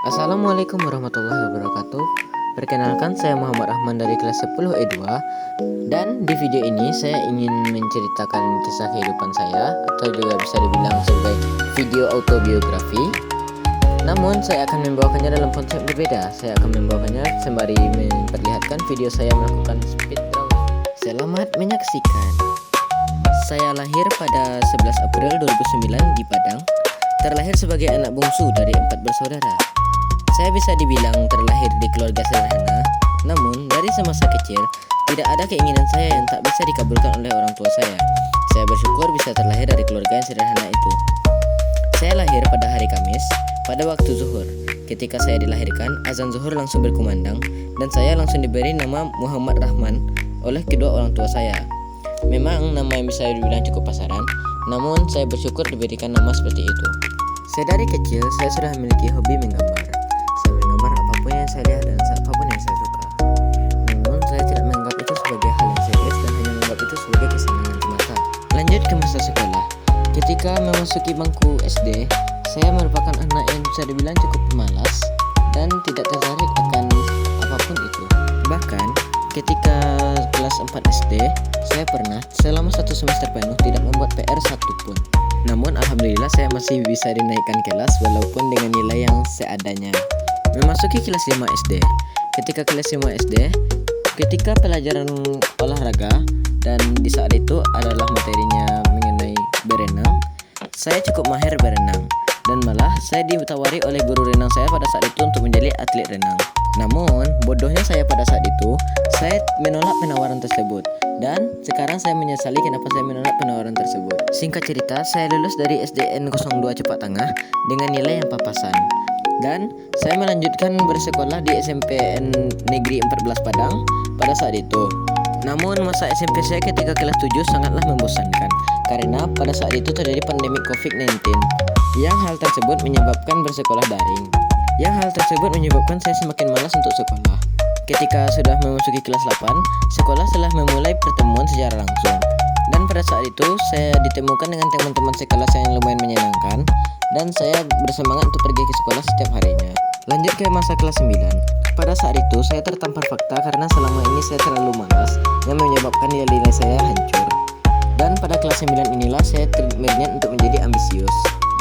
Assalamualaikum warahmatullahi wabarakatuh. Perkenalkan, saya Muhammad Rahman dari kelas 10 E2. Dan di video ini saya ingin menceritakan kisah kehidupan saya, atau juga bisa dibilang sebagai video autobiografi. Namun saya akan membawakannya dalam konsep berbeda. Saya akan membawakannya sembari memperlihatkan video saya melakukan speed drawing. Selamat menyaksikan. Saya lahir pada 11 April 2009 di Padang. Terlahir sebagai anak bungsu dari 4 bersaudara. Saya bisa dibilang terlahir di keluarga sederhana, namun dari semasa kecil tidak ada keinginan saya yang tak bisa dikabulkan oleh orang tua saya. Saya bersyukur bisa terlahir dari keluarga yang sederhana itu. Saya lahir pada hari Kamis, pada waktu zuhur. Ketika saya dilahirkan, azan zuhur langsung berkumandang dan saya langsung diberi nama Muhammad Rahman oleh kedua orang tua saya. Memang nama yang bisa dibilang cukup pasaran, namun saya bersyukur diberikan nama seperti itu. Sedari kecil saya sudah memiliki hobi menggambar. Saya menggambar apapun yang saya lihat dan apapun yang saya suka. Namun saya tidak menganggap itu sebagai hal yang serius dan hanya menganggap itu sebagai kesenangan semata. Lanjut ke masa sekolah. Ketika memasuki bangku SD, saya merupakan anak yang bisa dibilang cukup malas dan tidak tertarik akan apapun itu. Bahkan ketika kelas 4 SD, saya pernah selama 1 semester penuh tidak membuat PR satupun. Namun alhamdulillah saya masih bisa dinaikkan kelas walaupun dengan nilai yang seadanya. Memasuki kelas 5 SD. Ketika kelas 5 SD, ketika pelajaran olahraga dan di saat itu adalah materinya mengenai berenang, saya cukup mahir berenang dan malah saya ditawari oleh guru renang saya pada saat itu untuk menjadi atlet renang. Namun bodohnya saya pada saat itu, saya menolak penawaran tersebut. Dan sekarang saya menyesali kenapa saya menolak penawaran tersebut. Singkat cerita, saya lulus dari SDN 02 Cepak Tengah dengan nilai yang papasan. Dan saya melanjutkan bersekolah di SMPN Negeri 14 Padang pada saat itu. Namun masa SMP saya ketika kelas 7 sangatlah membosankan, karena pada saat itu terjadi pandemi COVID-19. Yang hal tersebut menyebabkan bersekolah daring. Yang hal tersebut menyebabkan saya semakin malas untuk sekolah. Ketika sudah memasuki kelas 8, sekolah telah memulai pertemuan secara langsung. Dan pada saat itu, saya ditemukan dengan teman-teman sekelas yang lumayan menyenangkan, dan saya bersemangat untuk pergi ke sekolah setiap harinya. Lanjut ke masa kelas 9. Pada saat itu, saya tertampar fakta karena selama ini saya terlalu malas, yang menyebabkan nilai saya hancur. Dan pada kelas 9 inilah saya berniat untuk menjadi ambisius.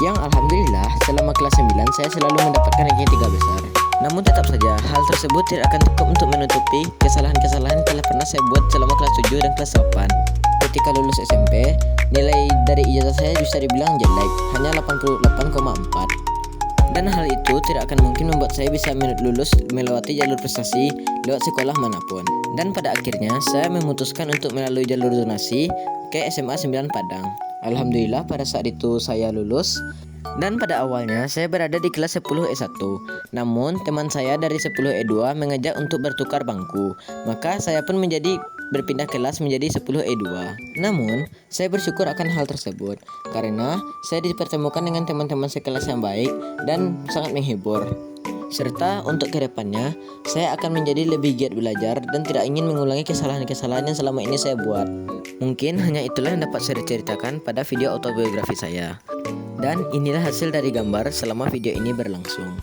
Yang alhamdulillah, selama kelas 9 saya selalu mendapatkan ranking 3 besar. Namun tetap saja, hal tersebut tidak akan cukup untuk menutupi kesalahan-kesalahan yang telah pernah saya buat selama kelas 7 dan kelas 8. Ketika lulus SMP, nilai dari ijazah saya bisa dibilang jelek, hanya 88,4. Dan hal itu tidak akan mungkin membuat saya bisa lulus melewati jalur prestasi lewat sekolah manapun. Dan pada akhirnya, saya memutuskan untuk melalui jalur zonasi ke SMA 9 Padang. Alhamdulillah pada saat itu saya lulus. Dan pada awalnya saya berada di kelas 10 E1. Namun teman saya dari 10 E2 mengajak untuk bertukar bangku. Maka saya pun berpindah kelas menjadi 10 E2. Namun saya bersyukur akan hal tersebut karena saya dipertemukan dengan teman-teman sekelas yang baik dan sangat menghibur. Serta untuk kedepannya saya akan menjadi lebih giat belajar dan tidak ingin mengulangi kesalahan-kesalahan yang selama ini saya buat. Mungkin hanya itulah yang dapat saya ceritakan pada video autobiografi saya. Dan inilah hasil dari gambar selama video ini berlangsung.